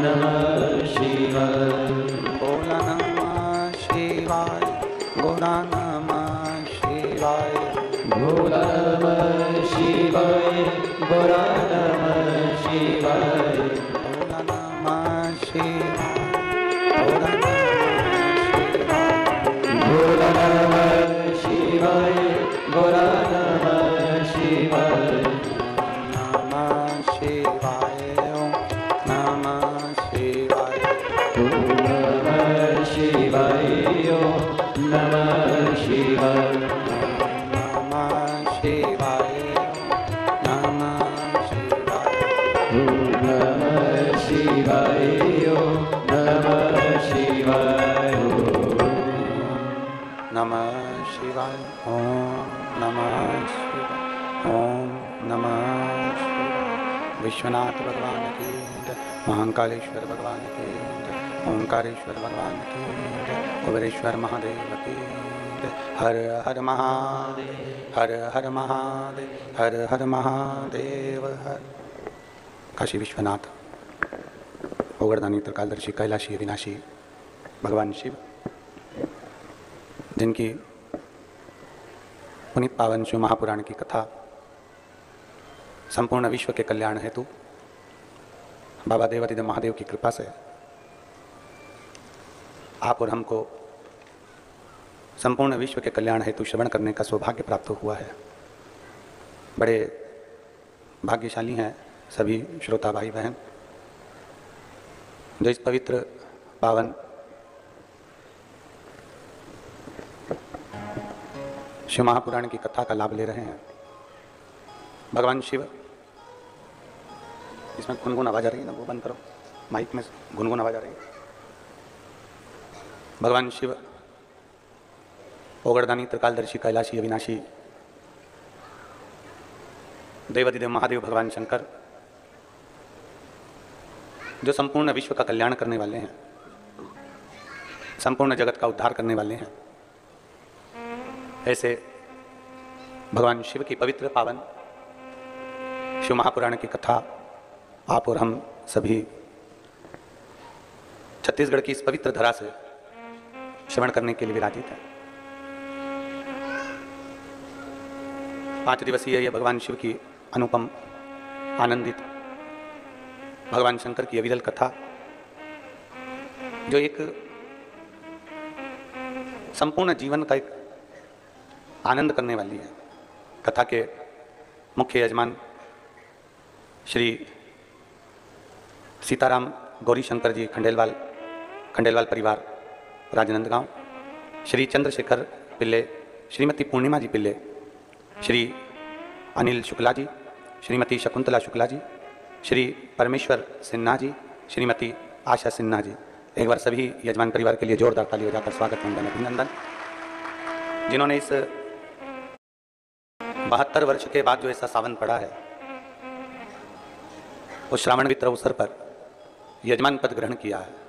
नमः शिवाय। भोला नमः शिवाय, भोला नमः शिवाय, भोला नमः शिवाय, भोला नमः शिवाय, भोला नमः शिवाय, भोला नमः शिवाय, भोला नमः शिवाय, नमः शिवाय, नमः शिवाय, नमः शिवाय, नमः शिवाय, नमः शिवाय, नमः शिवाय, नमः शिवाय, ओम नमः शिवाय, ओम नमः शिवाय। विश्वनाथ भगवान की जय, महाकालेश्वर भगवान की जय, ओंकारेश्वर भगवान की जय, कुबेरेश्वर महादेव की जय। हर हर महादेव, हर हर महादेव, हर हर महादेव हर। काशी विश्वनाथ, ओगरदानी, त्रिकालदर्शी, कैलाशी, अविनाशी भगवान शिव, जिनकी पुनीत पावन शिव महापुराण की कथा संपूर्ण विश्व के कल्याण हेतु बाबा देवादिदेव महादेव की कृपा से आप और हमको संपूर्ण विश्व के कल्याण हेतु श्रवण करने का सौभाग्य प्राप्त हुआ है। बड़े भाग्यशाली हैं सभी श्रोता भाई बहन जो इस पवित्र पावन शिव महापुराण की कथा का लाभ ले रहे हैं। भगवान शिव, इसमें गुनगुन आवाज आ रही है ना, वो बंद करो, माइक में गुनगुन आवाज आ रही है। भगवान शिव ओगरदानी, त्रिकालदर्शी, कैलाशी, अविनाशी देवादिदेव महादेव भगवान शंकर जो संपूर्ण विश्व का कल्याण करने वाले हैं, संपूर्ण जगत का उद्धार करने वाले हैं, ऐसे भगवान शिव की पवित्र पावन शिव महापुराण की कथा आप और हम सभी छत्तीसगढ़ की इस पवित्र धरा से श्रवण करने के लिए विराजित हैं। 5 दिवसीय यह भगवान शिव की अनुपम, आनंदित भगवान शंकर की अविरल कथा, जो एक संपूर्ण जीवन का एक आनंद करने वाली है। कथा के मुख्य यजमान श्री सीताराम गौरी शंकर जी खंडेलवाल परिवार, राजनांदगांव, श्री चंद्रशेखर पिल्ले, श्रीमती पूर्णिमा जी पिल्ले, श्री अनिल शुक्ला जी, श्रीमती शकुंतला शुक्ला जी, श्री परमेश्वर सिन्हा जी, श्रीमती आशा सिन्हा जी। एक बार सभी यजमान परिवार के लिए जोरदार ताली बजाकर स्वागत, वंदन, अभिनंदन। जिन्होंने इस 72 वर्ष के बाद जो ऐसा सावन पड़ा है, उस श्रावण मित्र अवसर पर यजमान पद ग्रहण किया है।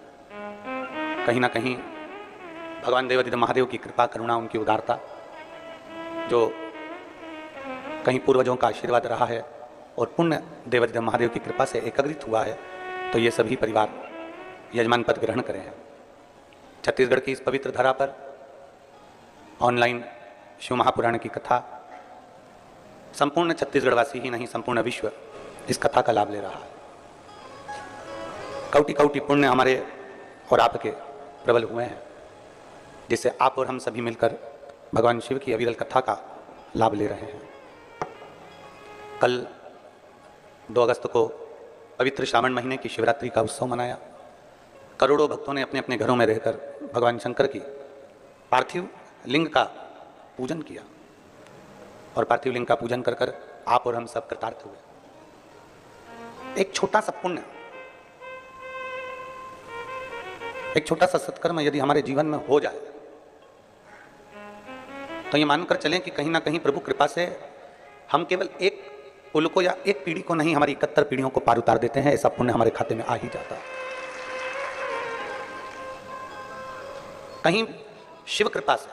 कहीं ना कहीं भगवान देवादिदेव महादेव की कृपा, करुणा, उनकी उदारता जो कहीं पूर्वजों का आशीर्वाद रहा है और पुण्य देवादिदेव महादेव की कृपा से एकीकृत हुआ है, तो ये सभी परिवार यजमान पद ग्रहण करे हैं। छत्तीसगढ़ की इस पवित्र धरा पर ऑनलाइन शिव महापुराण की कथा संपूर्ण छत्तीसगढ़वासी ही नहीं, संपूर्ण विश्व इस कथा का लाभ ले रहा है। कौटि कौटि पुण्य हमारे और आपके प्रबल हुए हैं, जिससे आप और हम सभी मिलकर भगवान शिव की अविरल कथा का लाभ ले रहे हैं। कल 2 अगस्त को पवित्र श्रावण महीने की शिवरात्रि का उत्सव मनाया। करोड़ों भक्तों ने अपने अपने घरों में रहकर भगवान शंकर की पार्थिव लिंग का पूजन किया और पार्थिव लिंग का पूजन कर कर आप और हम सब कृतार्थ हुए। एक छोटा सा पुण्य, एक छोटा सा सत्कर्म यदि हमारे जीवन में हो जाए तो ये मानकर चलें कि कहीं ना कहीं प्रभु कृपा से हम केवल एक कुल को या एक पीढ़ी को नहीं, हमारी 71 पीढ़ियों को पार उतार देते हैं। ऐसा पुण्य हमारे खाते में आ ही जाता है। कहीं शिव कृपा से,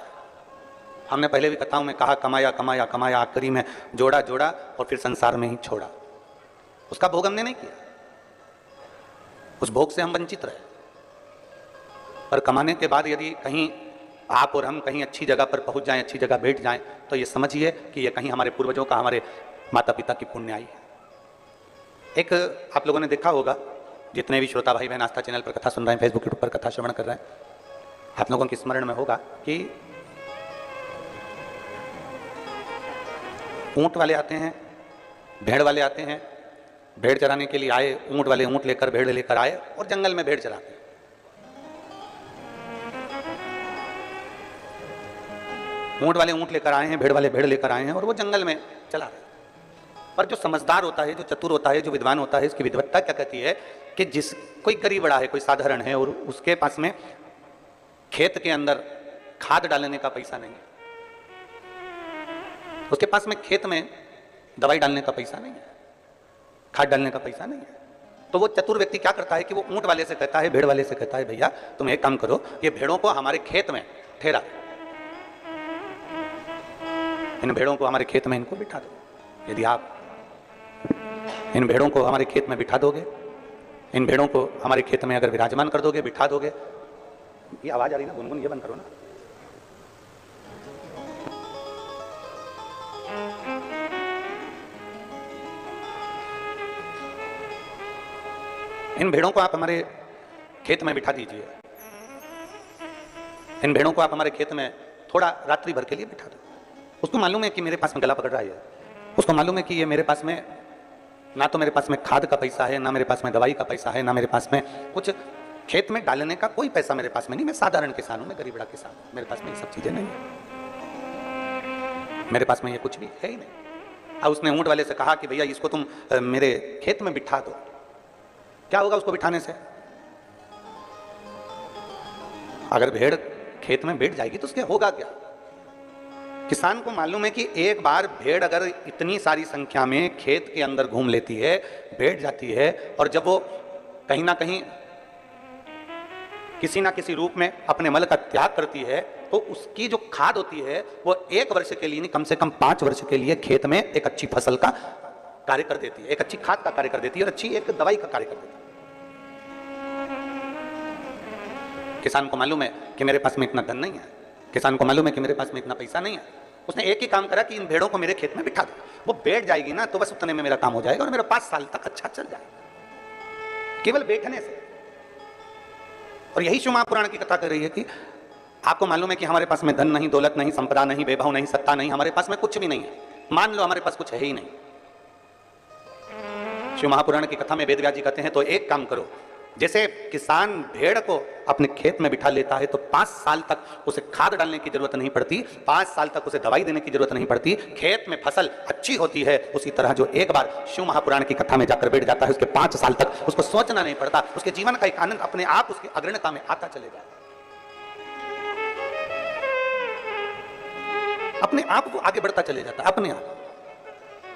हमने पहले भी कथाओं में कहा, कमाया कमाया कमाया, आखिरी में जोड़ा जोड़ा और फिर संसार में ही छोड़ा। उसका भोग हमने नहीं किया, उस भोग से हम वंचित रहे। पर कमाने के बाद यदि कहीं आप और हम कहीं अच्छी जगह पर पहुंच जाएं, अच्छी जगह बैठ जाएं, तो ये समझिए कि ये कहीं हमारे पूर्वजों का, हमारे माता पिता की पुण्याई है। एक आप लोगों ने देखा होगा, जितने भी श्रोता भाई बहन आस्था चैनल पर कथा सुन रहे हैं, फेसबुक यूट्यूब पर कथा श्रवण कर रहे हैं, आप लोगों के स्मरण में होगा कि ऊंट वाले आते हैं, भेड़ वाले आते हैं, भेड़ चराने के लिए आए, ऊंट वाले ऊंट लेकर भेड़ लेकर आए और जंगल में भेड़ चराते हैं। ऊंट वाले ऊंट लेकर आए हैं, भेड़ वाले भेड़ लेकर आए हैं और वो जंगल में चला रहे हैं। पर जो समझदार होता है, जो चतुर होता है, जो विद्वान होता है, इसकी विद्वत्ता क्या कहती है कि जिस कोई गरीब बड़ा है, कोई साधारण है और उसके पास में खेत के अंदर खाद डालने का पैसा नहीं है, उसके पास में खेत में दवाई डालने का पैसा नहीं है, खाद डालने का पैसा नहीं है, तो वो चतुर व्यक्ति क्या करता है कि वो ऊंट वाले से कहता है, भेड़ वाले से कहता है, भैया तुम एक काम करो, ये भेड़ों को हमारे खेत में ठहरा, इन भेड़ों को हमारे खेत में इनको बिठा दो। यदि आप इन भेड़ों को हमारे खेत में बिठा दोगे, इन भेड़ों को हमारे खेत में अगर विराजमान कर दोगे, बिठा दोगे, ये आवाज आ रही ना गुनगुन, ये बंद करो ना। इन भेड़ों को आप हमारे खेत में बिठा दीजिए, इन भेड़ों को आप हमारे खेत में थोड़ा रात्रि भर के लिए बिठा दो। उसको मालूम है कि मेरे पास में गला पकड़ रहा है, उसको मालूम है कि ये मेरे पास में ना तो मेरे पास में खाद का पैसा है, ना मेरे पास में दवाई का पैसा है, ना मेरे पास में कुछ खेत में डालने का कोई पैसा मेरे पास में नहीं। मैं साधारण किसान हूं, मैं गरीब बड़ा किसान हूं, मेरे पास में ये सब चीजें नहीं है, मेरे पास में ये कुछ भी है ही नहीं। अब उसने ऊंट वाले से कहा कि भैया इसको तुम मेरे खेत में बिठा दो। क्या होगा उसको बिठाने से? अगर भेड़ खेत में बैठ जाएगी तो उसके होगा क्या? किसान को मालूम है कि एक बार भेड़ अगर इतनी सारी संख्या में खेत के अंदर घूम लेती है, बैठ जाती है, और जब वो कहीं ना कहीं किसी ना किसी रूप में अपने मल का त्याग करती है, तो उसकी जो खाद होती है वो 1 वर्ष के लिए नहीं, कम से कम 5 वर्ष के लिए खेत में एक अच्छी फसल का कार्य कर देती है, एक अच्छी खाद का कार्य कर देती है और अच्छी एक दवाई का कार्य कर देती है। किसान को मालूम है कि मेरे पास में इतना धन नहीं है, किसान को मालूम है कि मेरे पास में इतना पैसा नहीं है, उसने एक ही काम करा कि इन भेड़ों को मेरे खेत में बिठा दो। वो बैठ जाएगी ना तो बस उतने में मेरा काम हो जाएगा और मेरा 5 साल तक अच्छा चल जाएगा, केवल बैठने से। और यही शिव महापुराण की कथा कर रही है कि आपको मालूम है कि हमारे पास में धन नहीं, दौलत नहीं, संपदा नहीं, वैभव नहीं, सत्ता नहीं, हमारे पास में कुछ भी नहीं है। मान लो हमारे पास कुछ है ही नहीं। शिव महापुराण की कथा में वेदव्यास जी कहते हैं तो एक काम करो, जैसे किसान भेड़ को अपने खेत में बिठा लेता है तो 5 साल तक उसे खाद डालने की जरूरत नहीं पड़ती, 5 साल तक उसे दवाई देने की जरूरत नहीं पड़ती, खेत में फसल अच्छी होती है। उसी तरह जो एक बार शिव महापुराण की कथा में जाकर बैठ जाता है, उसके 5 साल तक उसको सोचना नहीं पड़ता, उसके जीवन का एक आनंद अपने आप उसकी अग्रणता में आता चलेगा, अपने आप वो आगे बढ़ता चले जाता अपने आप।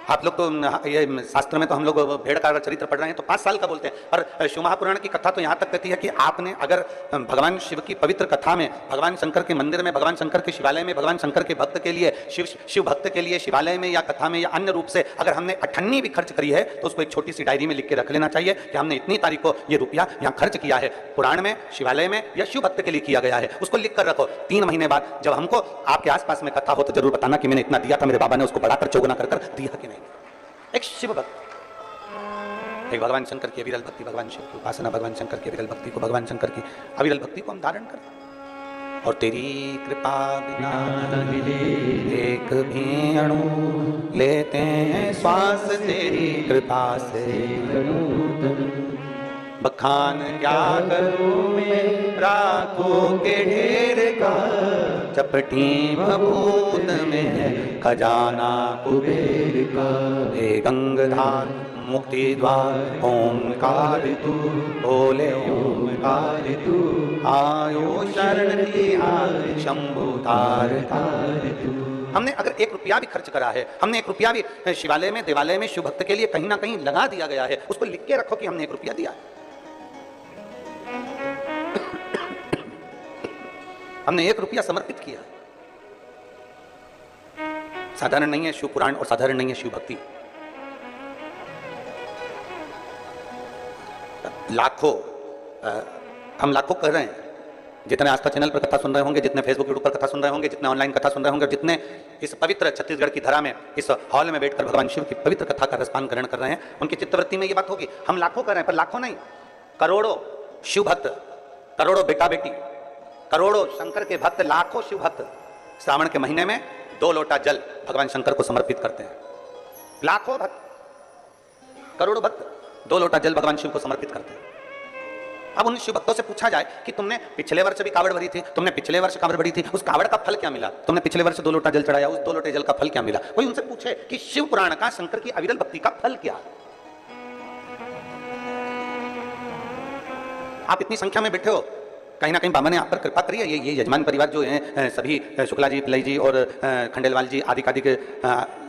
आप लोग तो ये शास्त्र में तो हम लोग भेड़ का चरित्र पढ़ रहे हैं तो 5 साल का बोलते हैं, और शिव महापुराण की कथा तो यहाँ तक कहती है कि आपने अगर भगवान शिव की पवित्र कथा में, भगवान शंकर के मंदिर में, भगवान शंकर के शिवालय में, भगवान शंकर के भक्त के लिए, शिव भक्त के लिए शिवालय में या कथा में या अन्य रूप से अगर हमने अठन्नी भी खर्च करी है तो उसको एक छोटी सी डायरी में लिख के रख लेना चाहिए कि हमने इतनी तारीख को ये रुपया यहाँ खर्च किया है, पुराण में, शिवालय में या शिव भक्त के लिए किया गया है, उसको लिख कर रखो। 3 महीने बाद जब हमको आपके आसपास में कथा हो तो जरूर बताना कि मैंने इतना दिया था, मेरे बाबा ने उसको बढ़ाकर चौगुना कर दिया कि नहीं। एक शिव भक्त, एक भगवान शंकर की अविरल भक्ति, भगवान शिव की उपासना, भगवान शंकर की अविरल भक्ति को, भगवान शंकर की अविरल भक्ति को हम धारण करें। और तेरी कृपा बिना एक भी अणु लेते हैं श्वास, तेरी कृपा से बखान क्या करूं मैं राखों के ढेर का, चपटी भभूत में है खजाना कुबेर का। हे गंगाधार मुक्ति द्वार ओंकार तू, बोले ओंकार तू, आयो शरण की शंभु तार तार तू। हमने अगर 1 रुपया भी खर्च करा है, हमने 1 रुपया भी शिवालय में, देवालय में, शिव भक्त के लिए कहीं ना कहीं लगा दिया गया है, उसको लिख के रखो कि हमने 1 रुपया दिया है, हमने 1 रुपया समर्पित किया। साधारण नहीं है शिव पुराण और साधारण नहीं है शिव भक्ति। लाखों हम लाखों कर रहे हैं, जितने आस्था चैनल पर कथा सुन रहे होंगे, जितने फेसबुक यूट्यूब पर कथा सुन रहे होंगे, जितने ऑनलाइन कथा सुन रहे होंगे, जितने इस पवित्र छत्तीसगढ़ की धरा में इस हॉल में बैठकर भगवान शिव की पवित्र कथा का रसपान ग्रहण कर रहे हैं, उनकी चित्तवृत्ति में ये बात होगी। हम लाखों कर रहे हैं, पर लाखों नहीं, करोड़ों शिव भक्त, करोड़ों बेटा बेटी, करोड़ों शंकर के भक्त, लाखों शिव भक्त श्रावण के महीने में 2 लोटा जल भगवान शंकर को समर्पित करते हैं। लाखों भक्त, करोड़ों भक्त 2 लोटा जल भगवान शिव को समर्पित करते हैं। अब उन शिव भक्तों से पूछा जाए कि तुमने पिछले वर्ष भी कावड़ भरी थी, तुमने पिछले वर्ष कावड़ भरी थी, उस कावड़ का फल क्या मिला? तुमने पिछले वर्ष 2 लोटा जल चढ़ाया, उस 2 लोटे जल का फल क्या मिला? कोई उनसे पूछे कि शिव पुराण का, शंकर की अविरल भक्ति का फल क्या? आप इतनी संख्या में बैठे हो, कहीं ना कहीं बाबा ने आप पर कृपा करी है। ये यजमान परिवार जो है, सभी शुक्ला जी, पिल्लई जी और खंडेलवाल जी, आदि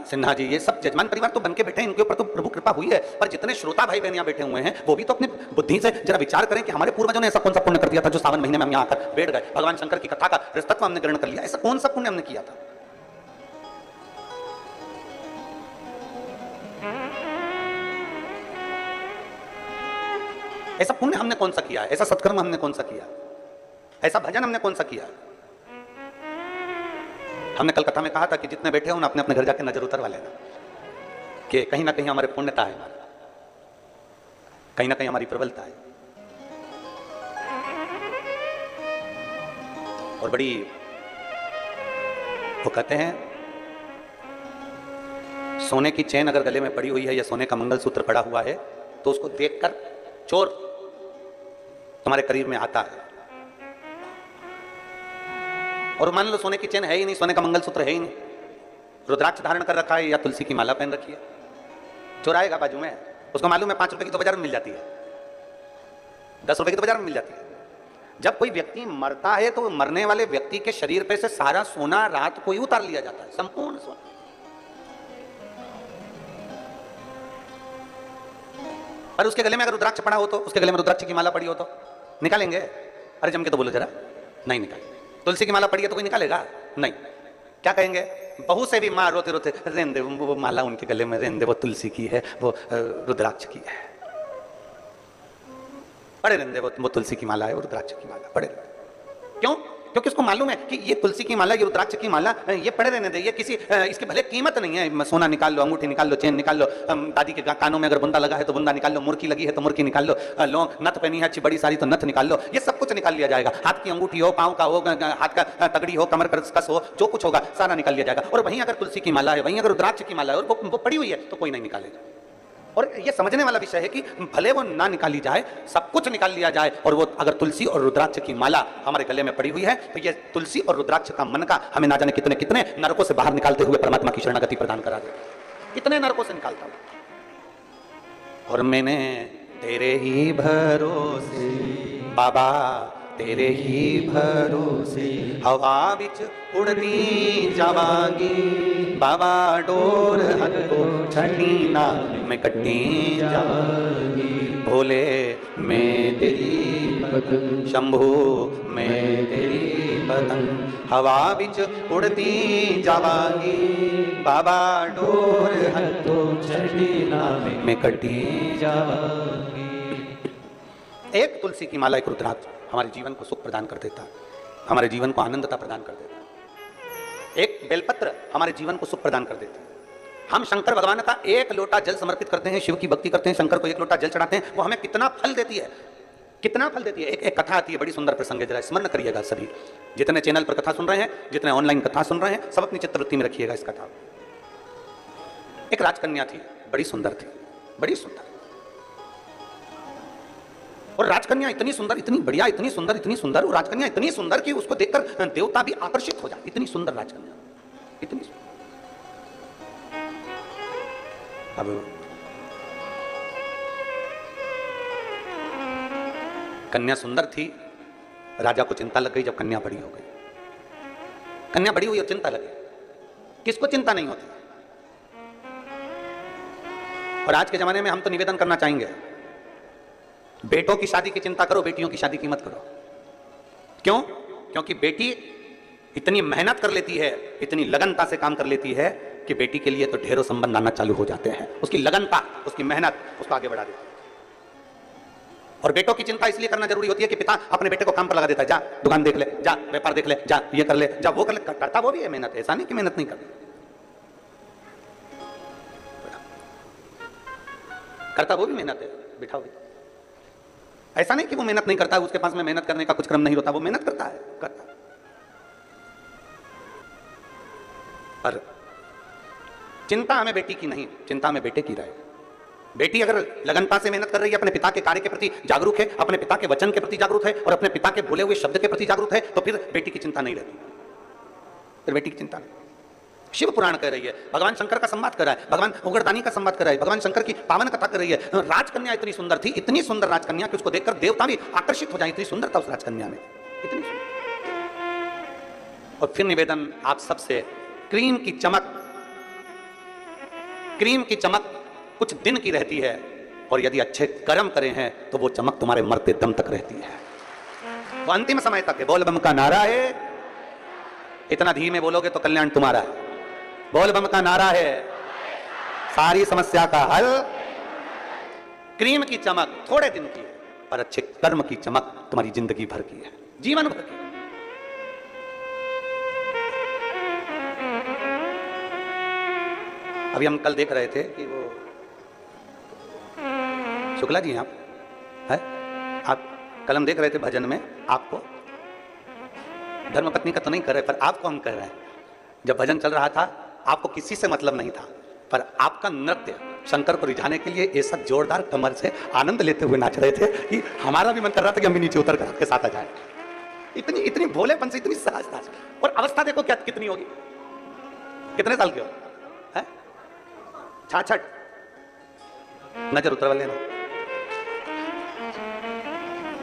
सिन्हा जी, ये सब यजमान परिवार तो बन के बैठे हैं, इनके ऊपर तो प्रभु कृपा हुई है। पर जितने श्रोता भाई बहन यहाँ बैठे हुए हैं, वो भी तो अपनी बुद्धि से जरा विचार करें कि हमारे पूर्वजों ने ऐसा कौन सा पुण्य कर दिया था जो सावन महीने में हम यहाँ आकर बैठ गए, भगवान शंकर की कथा का रसतत्व हमने ग्रहण कर लिया। ऐसा कौन सा पुण्य हमने किया था? ऐसा पुण्य हमने कौन सा किया है? ऐसा सत्कर्म हमने कौन सा किया? ऐसा भजन हमने कौन सा किया? हमने कल कथा में कहा था कि जितने बैठे हो ना, अपने अपने घर जाके नजर उतरवा लेना कि कहीं ना कहीं हमारे पुण्यता है, कहीं ना कहीं हमारी प्रबलता है। और बड़ी वो कहते हैं, सोने की चेन अगर गले में पड़ी हुई है या सोने का मंगलसूत्र पड़ा हुआ है, तो उसको देखकर चोर तुम्हारे करीब में आता है। और मान लो सोने की चेन है ही नहीं, सोने का मंगलसूत्र है ही नहीं, रुद्राक्ष धारण कर रखा है या तुलसी की माला पहन रखी है, चोर आएगा बाजू में, उसको मालूम है 5 रुपए की तो बाजार में मिल जाती है, 10 रुपए की तो बाजार में मिल जाती है। जब कोई व्यक्ति मरता है तो मरने वाले व्यक्ति के शरीर पे से सारा सोना रात को ही उतार लिया जाता है, संपूर्ण सोना। पर उसके गले में अगर रुद्राक्ष पड़ा हो तो, उसके गले में रुद्राक्ष की माला पड़ी हो तो निकालेंगे? अरे जम के तो बोलो जरा, नहीं निकालेंगे। तुलसी की माला पड़ी है तो कोई निकालेगा? नहीं। क्या कहेंगे? बहू से भी माँ रोते रोते, रहने दे, वो माला उनके गले में रहने दे, वो तुलसी की है, वो रुद्राक्ष की है, पड़े रहने दे, वो तुलसी की माला है, वो रुद्राक्ष की माला पड़े। क्यों? क्योंकि उसको मालूम है कि ये तुलसी की माला, ये रुद्राक्ष की माला, ये पड़े रहने दे, ये किसी इसकी भले कीमत नहीं है। सोना निकाल लो, अंगूठी निकाल लो, चेन निकाल लो, दादी के कानों में अगर बुंदा लगा है तो बुंदा निकाल लो, मुर्की लगी है तो मुर्की निकाल लो, लौंग नथ पहनी है अच्छी बड़ी सारी तो नथ निकाल लो, ये सब कुछ निकाल लिया जाएगा। हाथ की अंगूठी हो, पाँव का हो, हाथ का तगड़ी हो, कमर कस हो, जो कुछ होगा सारा निकाल लिया जाएगा। और वहीं अगर तुलसी की माला है, वहीं अगर रुद्राक्ष की माला है और वो पड़ी हुई है तो कोई नहीं निकालेगा। और ये समझने वाला विषय है कि भले वो ना निकाली जाए, सब कुछ निकाल लिया जाए, और वो अगर तुलसी और रुद्राक्ष की माला हमारे गले में पड़ी हुई है तो ये तुलसी और रुद्राक्ष का मन का हमें ना जाने कितने कितने नरकों से बाहर निकालते हुए परमात्मा की शरणागति प्रदान करा दे। कितने नरकों से निकालता हूं। और मैंने तेरे ही भरोसे बाबा, तेरे ही भरोसे हवा बिच उड़नी जावांगी बाबा, डोर हको छड़ी ना मैं कटी जावांगी, भोले मैं तेरी पतंग, शंभू मैं तेरी पतंग, हवा बिच उड़ती जावांगी बाबा, डोर हको छड़ी ना मैं कटी जावांगी। एक तुलसी की माला, एक रुद्राक्ष हमारे जीवन को सुख प्रदान कर देता है, हमारे जीवन को आनंदता प्रदान कर देता है। एक बेलपत्र हमारे जीवन को सुख प्रदान कर देता है। हम शंकर भगवान का 1 लोटा जल समर्पित करते हैं, शिव की भक्ति करते हैं, शंकर को 1 लोटा जल चढ़ाते हैं, वो हमें कितना फल देती है, कितना फल देती है। एक कथा आती है, बड़ी सुंदर प्रसंग है, जरा स्मरण करिएगा सभी, जितने चैनल पर कथा सुन रहे हैं, जितने ऑनलाइन कथा सुन रहे हैं, सब अपनी चित्तवृत्ति में रखिएगा इस कथा। एक राजकन्या थी, बड़ी सुंदर थी, बड़ी सुंदर। और राजकन्या इतनी सुंदर, इतनी बढ़िया, इतनी सुंदर, इतनी सुंदर, वो राजकन्या इतनी सुंदर कि उसको देखकर देवता भी आकर्षित हो जाते। इतनी सुंदर राजकन्या, इतनी सुंदर। अब कन्या सुंदर थी, राजा को चिंता लग गई जब कन्या बड़ी हो गई। कन्या बड़ी हुई और चिंता लगी, किसको चिंता नहीं होती। और आज के जमाने में हम तो निवेदन करना चाहेंगे, बेटों की शादी की चिंता करो, बेटियों की शादी की मत करो। क्यों? क्योंकि बेटी इतनी मेहनत कर लेती है, इतनी लगनता से काम कर लेती है कि बेटी के लिए तो ढेरों संबंध आना चालू हो जाते हैं। उसकी लगनता, उसकी मेहनत उसको आगे बढ़ा देती है। और बेटों की चिंता इसलिए करना जरूरी होती है कि पिता अपने बेटे को काम पर लगा देता है, जा दुकान देख ले, जा व्यापार देख ले, जा ये कर ले, जा वो कर ले। करता वो भी है मेहनत, ऐसा नहीं कि मेहनत नहीं करता वो भी मेहनत है, बिठाओ। ऐसा नहीं कि वो मेहनत नहीं करता है, उसके पास में मेहनत करने का कुछ क्रम नहीं होता, वो मेहनत करता है, करता। पर चिंता हमें बेटी की नहीं, चिंता हमें बेटे की रहे। बेटी अगर लगनता से मेहनत कर रही है, अपने पिता के कार्य के प्रति जागरूक है, अपने पिता के वचन के प्रति जागरूक है और अपने पिता के बोले हुए शब्द के प्रति जागरूक है, तो फिर बेटी की चिंता नहीं रहती, फिर बेटी की चिंता नहीं। शिव पुराण कह रही है, भगवान शंकर का संवाद कर रहा है, भगवान उग्रदानी का संवाद कर रहा है, भगवान शंकर की पावन कथा कर रही है। राजकन्या इतनी सुंदर थी, इतनी सुंदर राजकन्या कि उसको देखकर देवता भी आकर्षित हो जाए, इतनी सुंदरता उस राजकन्या में, इतनी सुंदर। और फिर निवेदन आप सबसे, क्रीम की चमक कुछ दिन की रहती है, और यदि अच्छे कर्म करे हैं तो वो चमक तुम्हारे मरते दम तक रहती है, वो अंतिम समय तक है। बोल बम का नारा है, इतना धीमे बोलोगे तो कल्याण तुम्हारा है। बोल बम का नारा है, सारी समस्या का हल। क्रीम की चमक थोड़े दिन की है, पर अच्छे कर्म की चमक तुम्हारी जिंदगी भर की है, जीवन भर की। अभी हम कल देख रहे थे कि वो शुक्ला जी आप है, आप कल हम देख रहे थे भजन में, आपको धर्मपत्नी का तो नहीं कर रहे, पर आपको हम कर रहे हैं। जब भजन चल रहा था, आपको किसी से मतलब नहीं था, पर आपका नृत्य शंकर को रिझाने के लिए ऐसा जोरदार कमर से आनंद लेते हुए नाच रहे थे कि हमारा भी मन कर रहा था कि हम भी नीचे उतर कर आपके साथ आ जाए। इतनी भोलेपन से, इतनी सहजता से। और अवस्था देखो क्या कितनी होगी, कितने साल के हो, है 66। नजर उतरवा लेना,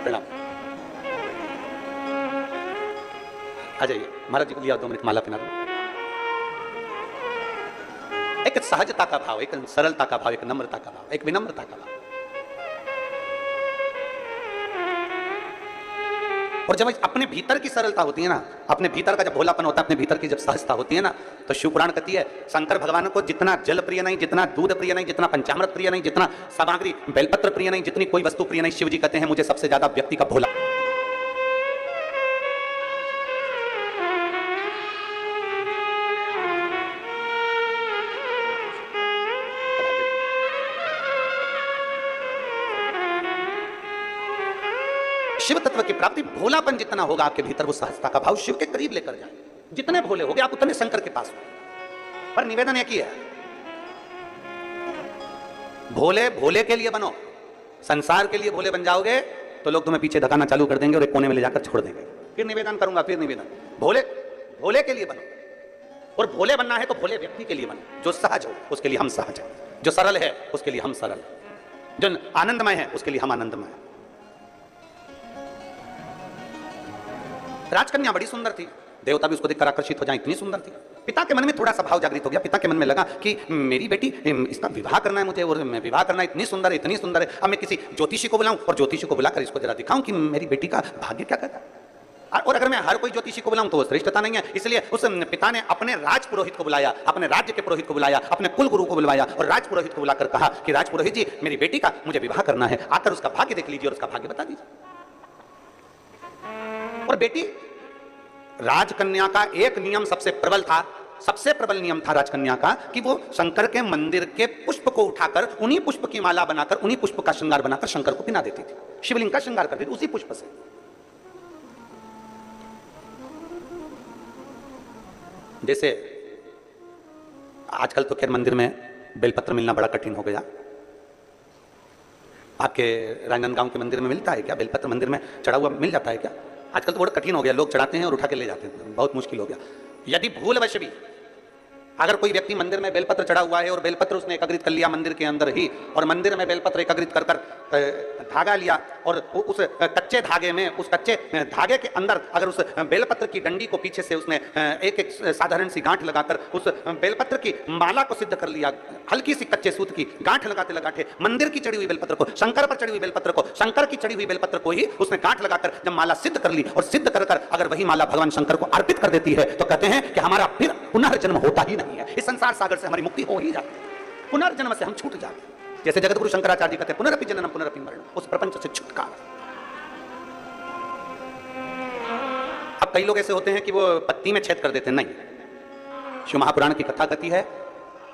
प्रणाम। आ जाइए, महाराज जी को लिया 2 मिनट माला पहना दो। एक सहजता का भाव, एक सरलता का भाव, एक नम्रता का भाव, एक विनम्रता का भाव। और जब अपने भीतर की सरलता होती है ना, अपने भीतर का जब भोलापन होता है, अपने भीतर की जब सहजता होती है ना, तो शिव पुराण कहती है शंकर भगवान को जितना जल प्रिय नहीं, जितना दूध प्रिय नहीं, जितना पंचामृत प्रिय नहीं, जितना सामग्री बेलपत्र प्रिय नहीं, जितनी कोई वस्तु प्रिय नहीं, शिव जी कहते हैं मुझे सबसे ज्यादा व्यक्ति का भोला। शिव तत्व की प्राप्ति, भोलापन जितना होगा आपके भीतर, वो सहजता का भाव शिव के करीब लेकर जाए। जितने भोले होगे आप उतने शंकर के पास हो। पर निवेदन एक ही है, भोले भोले के लिए बनो। संसार के लिए भोले बन जाओगे तो लोग तुम्हें पीछे धकाना चालू कर देंगे और एक कोने में ले जाकर छोड़ देंगे। फिर निवेदन करूंगा, फिर निवेदन, भोले भोले के लिए बनो। और भोले बनना है तो भोले व्यक्ति के लिए बनो, जो सहज हो उसके लिए हम सहज हैं, जो सरल है उसके लिए हम सरल, जो आनंदमय है उसके लिए हम आनंदमय हैं। राजकन्या बड़ी सुंदर थी, देवता भी उसको देखकर आकर्षित हो जाए, इतनी सुंदर थी। पिता के मन में थोड़ा सा भाव जागृत हो गया, पिता के मन में लगा कि मेरी बेटी, इसका विवाह करना है मुझे, और मैं विवाह करना, इतनी सुंदर है, इतनी सुंदर है। अब मैं किसी ज्योतिषी को बुलाऊं और ज्योतिषी को बुलाकर इसको जरा दिखाऊं कि मेरी बेटी का भाग्य क्या कहता है। और अगर मैं हर कोई ज्योतिषी को बुलाऊं तो वो श्रेष्ठता नहीं है, इसलिए उस पिता ने अपने राज पुरोहित को बुलाया, अपने राज्य के पुरोहित को बुलाया, अपने कुल गुरु को बुलाया और राज पुरोहित को बुलाकर कहा कि राज पुरोहित जी, मेरी बेटी का मुझे विवाह करना है, आकर उसका भाग्य देख लीजिए और उसका भाग्य बता दीजिए। और बेटी, राजकन्या का एक नियम सबसे प्रबल था, सबसे प्रबल नियम था राजकन्या का कि वो शंकर के मंदिर के पुष्प को उठाकर उन्हीं पुष्प की माला बनाकर, उन्हीं पुष्प का श्रृंगार बनाकर शंकर को पिना देती थी, शिवलिंग का श्रृंगार करती थी उसी पुष्प से। जैसे आजकल तो खैर मंदिर में बेलपत्र मिलना बड़ा कठिन हो गया। आपके राजनांदगांव के मंदिर में मिलता है क्या बेलपत्र? मंदिर में चढ़ा हुआ मिल जाता है क्या? आजकल तो बड़ा कठिन हो गया, लोग चढ़ाते हैं और उठा के ले जाते हैं, बहुत मुश्किल हो गया। यदि भूलवश भी अगर कोई व्यक्ति मंदिर में बेलपत्र चढ़ा हुआ है और बेलपत्र उसने एकत्रित कर लिया मंदिर के अंदर ही, और मंदिर में बेलपत्र एकत्रित कर धागा लिया और उस कच्चे धागे में, उस कच्चे धागे के अंदर अगर उस बेलपत्र की डंडी को पीछे से उसने एक एक साधारण सी गांठ लगाकर उस बेलपत्र की माला को सिद्ध कर लिया, हल्की सी कच्चे सूत की गांठ लगाते लगाते मंदिर की चढ़ी हुई बेलपत्र को, शंकर पर चढ़ी हुई बेलपत्र को, शंकर की चढ़ी हुई बेलपत्र को ही उसने गांठ लगाकर जब माला सिद्ध कर ली और सिद्ध कर अगर वही माला भगवान शंकर को अर्पित कर देती है तो कहते हैं कि हमारा फिर पुनर्जन्म होता ही नहीं है, इस संसार सागर से हमारी मुक्ति हो ही जाती है, पुनर्जन्म से हम छूट जाते हैं। जैसे जगतगुरु शंकराचार्य जी कहते हैं पुनरपि जननम पुनरपि मरणम, उस प्रपंच से छुटकारा। अब कई लोग ऐसे होते हैं कि वो पत्ती में छेद कर देते हैं, नहीं। शिव महापुराण की कथा कहती है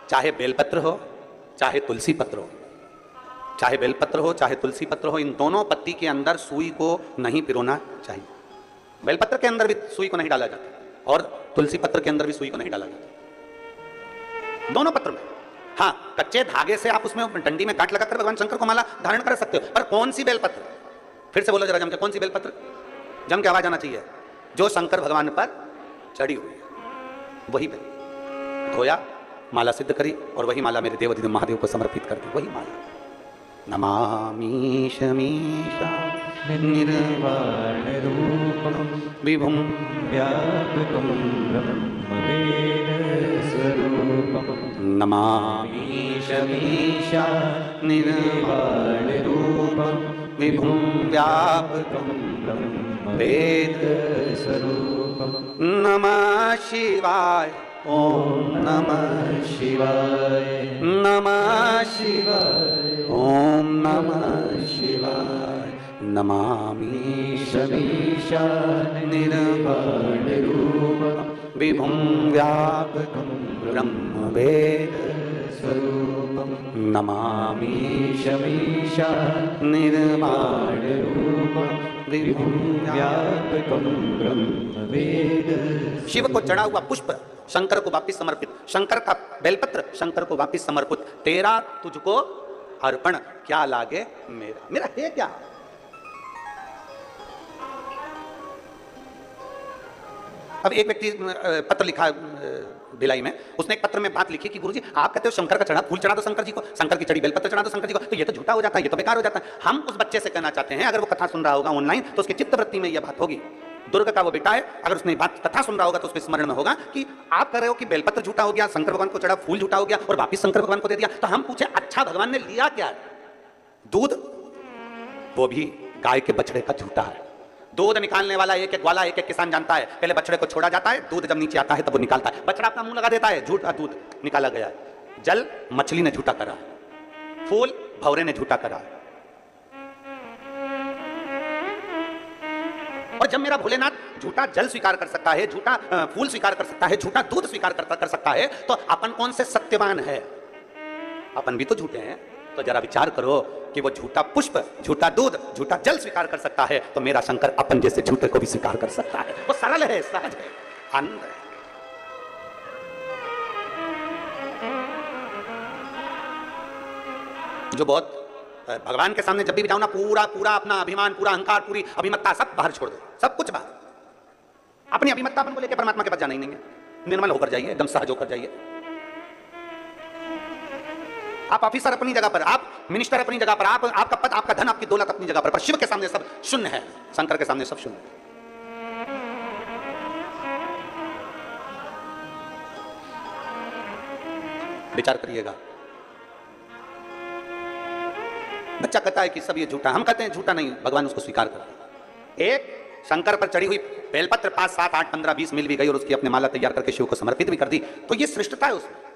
चाहे बेलपत्र हो चाहे तुलसी पत्र हो, चाहे बेलपत्र हो चाहे तुलसी पत्र हो, इन दोनों पत्ती के अंदर सुई को नहीं पिरोना चाहिए। बेलपत्र के अंदर भी सुई को नहीं डाला जाता और तुलसी पत्र के अंदर भी सुई को नहीं डाला जाता, दोनों पत्र में। हाँ, कच्चे धागे से आप उसमें डंडी में काट लगाकर भगवान शंकर को माला धारण कर सकते हो, पर कौन सी बेलपत्र? फिर से बोलो जरा जम के, कौन सी बेलपत्र? जम के आवाज आना चाहिए। जो शंकर भगवान पर चढ़ी हुई है वही बेल धोया, माला सिद्ध करी और वही माला मेरे देवाधिदेव महादेव को समर्पित कर दी, वही माला। नमामि शमीशा निर्वाण रूपम विभुम व्यापकम ब्रह्मवेद स्वरूपम। नमामि शमीशा निर्वाण रूपम विभुम व्यापकम ब्रह्मवेद स्वरूपम। नमः शिवाय, ओम नमः शिवाय, नमः शिवाय, ओम नमः शिवाय। नमामि शमीशा निर्वाण रूपम विभुम व्यापकम ब्रह्मवेद स्वरूपम। नमामि शमीशा निर्वाण रूपम विभुम व्यापकम ब्रह्मवेद। शिव को चढ़ा हुआ पुष्प शंकर को वापिस समर्पित, शंकर का बेलपत्र शंकर को वापिस समर्पित। तेरा तुझको अर्पण, क्या लागे मेरा, मेरा है क्या? अब एक व्यक्ति पत्र लिखा भिलाई में, उसने एक पत्र में बात लिखी कि गुरुजी आप कहते हो शंकर का चढ़ा फूल चढ़ा दो शंकर जी को, शंकर की चढ़ी बेलपत्र चढ़ा दो शंकर जी को, तो ये तो झूठा हो जाता है, ये तो बेकार हो जाता है। हम उस बच्चे से कहना चाहते हैं, अगर वो कथा सुन रहा होगा ऑनलाइन तो उसकी चित्तवृत्ति में यह बात होगी। दुर्ग का वो बेटा है, अगर उसने बात कथा सुन रहा होगा तो उसके स्मरण में होगा कि आप कह रहे हो कि बेलपत्र झूठा हो गया, शंकर भगवान को चढ़ा फूल झूठा हो गया और वापिस शंकर भगवान को दे दिया। तो हम पूछे अच्छा भगवान ने लिया क्या? दूध, वो भी गाय के बछड़े का झूठा है। दूध निकालने वाला एक एक वाला एक एक किसान जानता है, पहले बछड़े को छोड़ा जाता है, दूध जब नीचे आता है तब वो निकालता है। बछड़ा अपना मुंह लगा देता है, झूठा दूध निकाला गया है। जल मछली ने झूठा करा, फूल भौरे ने झूठा करा। और जब मेरा भोलेनाथ झूठा जल स्वीकार कर सकता है, झूठा फूल स्वीकार कर सकता है, झूठा दूध स्वीकार कर सकता है, तो अपन कौन से सत्यवान है? अपन भी तो झूठे हैं। तो जरा विचार करो कि वो झूठा पुष्प, झूठा दूध, झूठा जल स्वीकार कर सकता है, तो मेरा शंकर अपन जैसे झूठे को भी स्वीकार कर सकता है। वो सरल है, सहज है, आनंद है। जो बहुत भगवान के सामने जब भी जाओ ना, पूरा पूरा अपना अभिमान, पूरा अहंकार, पूरी अभिमत्ता सब बाहर छोड़ दो, सब कुछ बाहर। अपनी अभिमत्ता अपन को लेकर परमात्मा के पास जाना ही नहीं है। निर्मल होकर जाइए, एकदम सहज होकर जाइए। आप ऑफिसर अपनी जगह पर, आप मिनिस्टर अपनी जगह पर, आपका पद, आपका धन, आपकी दौलत अपनी जगह पर शिव के सामने सब शून्य है, शंकर के सामने सब शून्य है। विचार करिएगा। बच्चा कहता है कि सब ये झूठा, हम कहते हैं झूठा नहीं, भगवान उसको स्वीकार करता है। एक शंकर पर चढ़ी हुई बेलपत्र 5, 7, 8, 15, 20 मिल भी गई और उसकी अपने माला तैयार करके शिव को समर्पित भी कर दी, तो ये श्रेष्ठता है उसमें।